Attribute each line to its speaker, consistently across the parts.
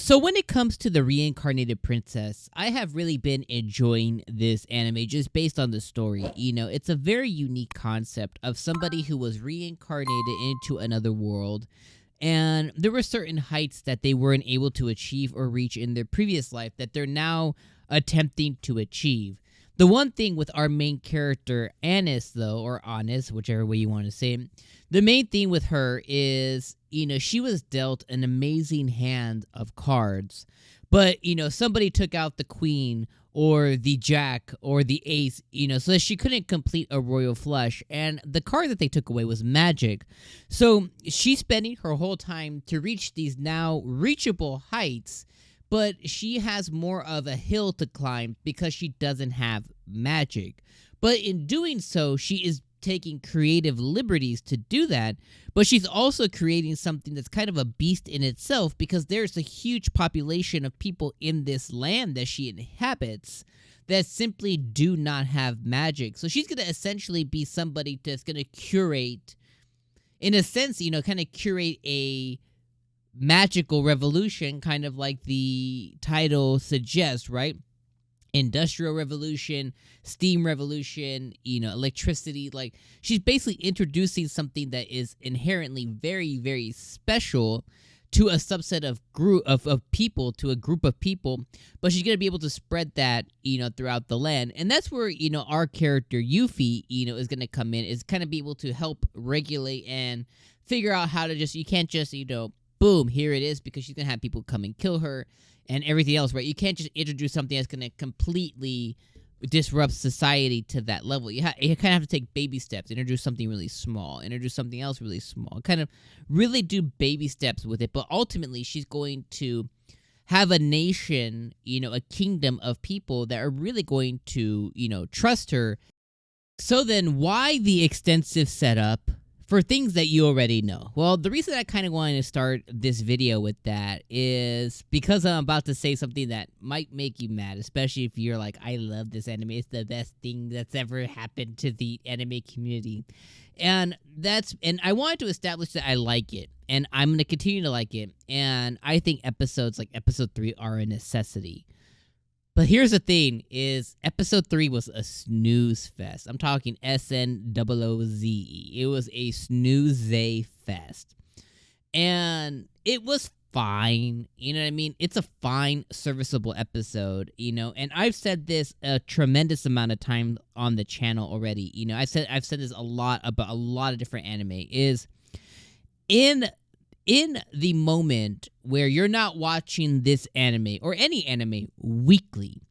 Speaker 1: So when it comes to the Reincarnated Princess, I have really been enjoying this anime just based on the story. It's a very unique concept of somebody who was reincarnated into another world, and there were certain heights that they weren't able to achieve or reach in their previous life that they're now attempting to achieve. The one thing with our main character, Anis, though, or Anis, whichever way you want to say it, the main thing with her is, she was dealt an amazing hand of cards, but, somebody took out the queen or the jack or the ace, so that she couldn't complete a royal flush, and the card that they took away was magic. So she's spending her whole time to reach these now reachable heights, but she has more of a hill to climb because she doesn't have magic. But in doing so, she is taking creative liberties to do that, but she's also creating something that's kind of a beast in itself because there's a huge population of people in this land that she inhabits that simply do not have magic. So she's going to essentially be somebody that's going to curate, in a sense, kind of curate a magical revolution, kind of like the title suggests, right? Industrial revolution, steam revolution, electricity. Like, she's basically introducing something that is inherently very, very special to a subset of people, to a group of people, but she's going to be able to spread that, throughout the land. And that's where, our character, Euphie, is going to come in, is kind of be able to help regulate and figure out how to you can't just, boom, here it is, because she's going to have people come and kill her and everything else, right? You can't just introduce something that's going to completely disrupt society to that level. You kind of have to take baby steps, introduce something really small, introduce something else really small, kind of really do baby steps with it. But ultimately, she's going to have a nation, a kingdom of people that are really going to, trust her. So then why the extensive setup for things that you already know? Well, the reason I kind of wanted to start this video with that is because I'm about to say something that might make you mad, especially if you're like, I love this anime. It's the best thing that's ever happened to the anime community. And I wanted to establish that I like it, and I'm going to continue to like it. And I think episodes like episode 3 are a necessity. But here's the thing, is episode 3 was a snooze fest. I'm talking SNOOZE. It was a snooze fest. And it was fine, you know what I mean? It's a fine, serviceable episode, and I've said this a tremendous amount of time on the channel already. I've said this a lot about a lot of different anime, is in the moment where you're not watching this anime or any anime weekly,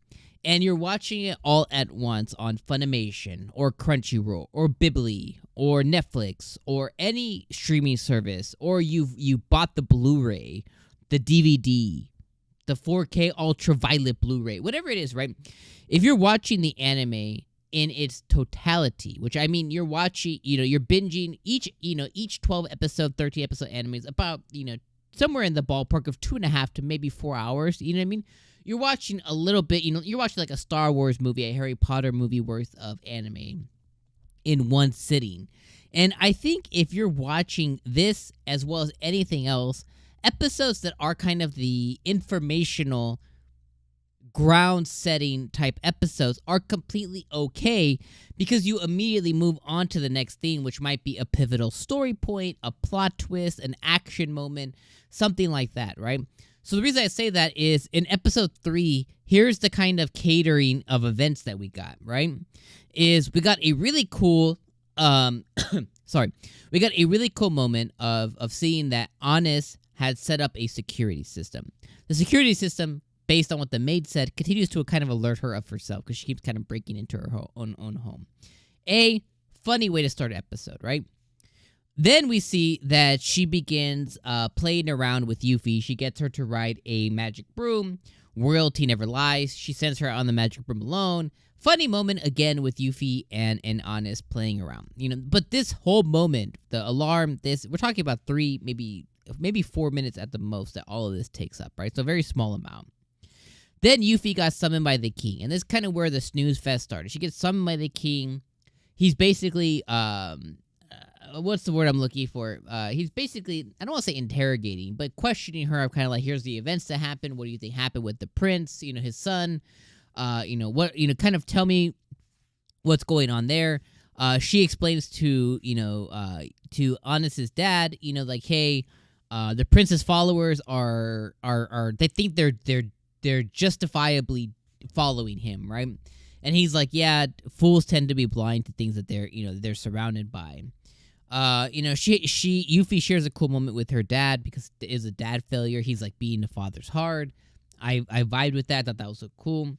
Speaker 1: and you're watching it all at once on Funimation or Crunchyroll or Bibli or Netflix or any streaming service, or you bought the Blu-ray, the DVD, the 4K ultraviolet Blu-ray, whatever it is, right? If you're watching the anime in its totality, which I mean, you're watching, you're binging each 12 episode, 13 episode anime is about, somewhere in the ballpark of 2.5 to maybe 4 hours. You know what I mean? You're watching a little bit, you're watching like a Star Wars movie, a Harry Potter movie worth of anime in one sitting. And I think if you're watching this as well as anything else, episodes that are kind of the informational ground setting type episodes are completely okay, because you immediately move on to the next thing, which might be a pivotal story point, a plot twist, an action moment, something like that, right? So the reason I say that is in episode 3, here's the kind of catering of events that we got, right? Is we got a really cool we got a really cool moment of seeing that Anis had set up a security system. The security system, based on what the maid said, continues to kind of alert her of herself, because she keeps kind of breaking into her own home. A funny way to start an episode, right? Then we see that she begins playing around with Euphie. She gets her to ride a magic broom. Royalty never lies. She sends her on the magic broom alone. Funny moment again with Euphie and Anis playing around. But this whole moment, the alarm, we're talking about 3, maybe 4 minutes at the most that all of this takes up, right? So a very small amount. Then Euphie got summoned by the king, and this is kind of where the snooze fest started. She gets summoned by the king. He's basically what's the word I'm looking for? He's basically, I don't want to say interrogating, but questioning her. Kind of like, here's the events that happened. What do you think happened with the prince? His son. What? Kind of tell me what's going on there. She explains to Honest's dad, like, hey, the prince's followers are they think they're justifiably following him, right? And he's like, yeah, fools tend to be blind to things that they're surrounded by. Euphie shares a cool moment with her dad because it is a dad failure. He's like, being a father's hard. I vibed with that. Thought that was so cool.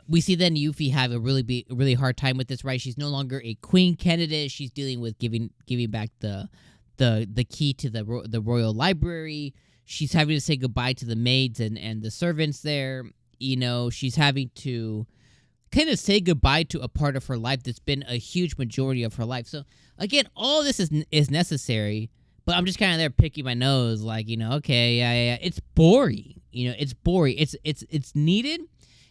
Speaker 1: We see then Euphie have a really hard time with this, right? She's no longer a queen candidate. She's dealing with giving back the key to the royal library. She's having to say goodbye to the maids and the servants there. She's having to kind of say goodbye to a part of her life that's been a huge majority of her life. So again, all this is necessary, but I'm just kind of there picking my nose, like, okay, yeah, it's boring. It's boring. It's needed,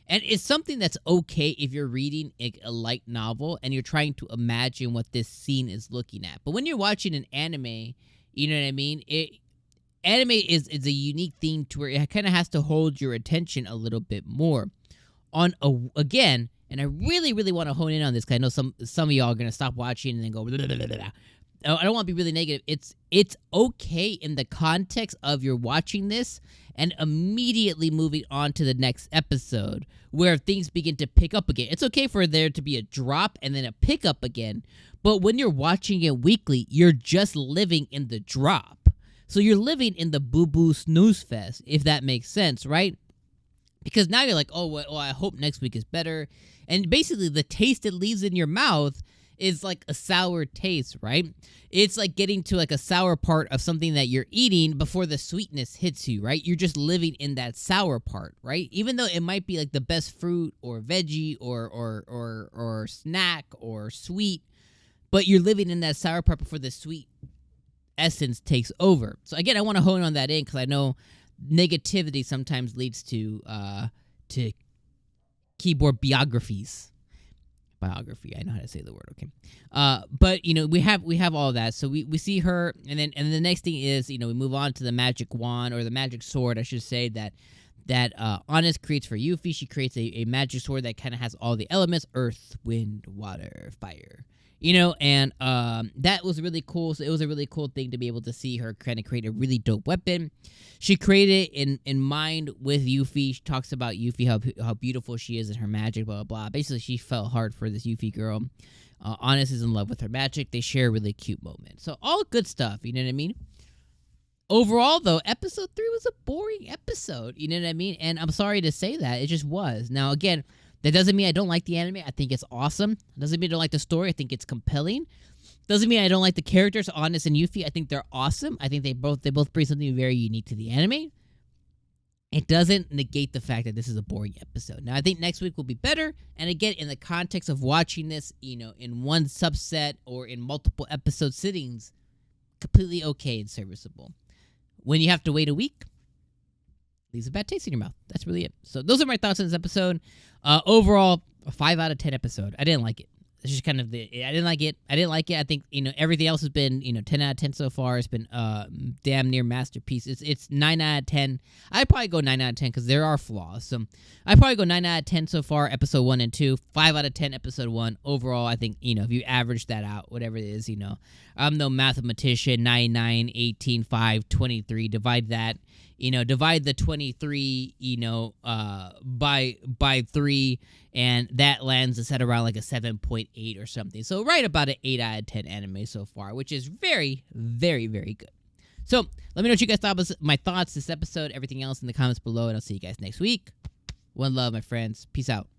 Speaker 1: and it's something that's okay if you're reading a light novel and you're trying to imagine what this scene is looking at. But when you're watching an anime, you know what I mean? Anime is a unique thing to where it kind of has to hold your attention a little bit more. Again, and I really, really want to hone in on this because I know some of y'all are going to stop watching and then go, blah, blah, blah, blah. I don't want to be really negative. It's okay in the context of you're watching this and immediately moving on to the next episode where things begin to pick up again. It's okay for there to be a drop and then a pick up again, but when you're watching it weekly, you're just living in the drop. So you're living in the boo-boo snooze fest, if that makes sense, right? Because now you're like, oh, well, I hope next week is better. And basically, the taste it leaves in your mouth is like a sour taste, right? It's like getting to like a sour part of something that you're eating before the sweetness hits you, right? You're just living in that sour part, right? Even though it might be like the best fruit or veggie or snack or sweet, but you're living in that sour part before the sweet essence takes over. So again, I want to hone on that in because I know negativity sometimes leads to keyboard biography. I know how to say the word, okay. But we have all that. So we see her, and then the next thing is we move on to the magic wand, or the magic sword, I should say, that Honest creates for Euphie. She creates a magic sword that kind of has all the elements: earth, wind, water, fire. And that was really cool. So it was a really cool thing to be able to see her kind of create a really dope weapon. She created it in mind with Euphie. She talks about Euphie, how beautiful she is and her magic, blah, blah, blah. Basically, she felt hard for this Euphie girl. Honest is in love with her magic. They share a really cute moment. So all good stuff, you know what I mean? Overall, though, episode 3 was a boring episode, you know what I mean? And I'm sorry to say that. It just was. Now, again, that doesn't mean I don't like the anime. I think it's awesome. Doesn't mean I don't like the story. I think it's compelling. Doesn't mean I don't like the characters, Honest and Euphie. I think they're awesome. I think they both bring something very unique to the anime. It doesn't negate the fact that this is a boring episode. Now, I think next week will be better. And again, in the context of watching this, in one subset or in multiple episode sittings, completely okay and serviceable. When you have to wait a week, leaves a bad taste in your mouth. That's really it. So those are my thoughts on this episode. Overall, a 5 out of 10 episode. I didn't like it. It's just kind of I didn't like it. I think, everything else has been, 10 out of 10 so far. It's been damn near masterpiece. It's 9 out of 10. I'd probably go 9 out of 10 because there are flaws. So I'd probably go 9 out of 10 so far, episode 1 and 2. 5 out of 10, episode 1. Overall, I think, if you average that out, whatever it is, I'm no mathematician. 9, 18, 5, 23. Divide that. Divide the 23, by 3, and that lands us at around like a 7.8 or something. So right about an 8 out of 10 anime so far, which is very, very, very good. So let me know what you guys thought about my thoughts, this episode, everything else in the comments below, and I'll see you guys next week. One love, my friends. Peace out.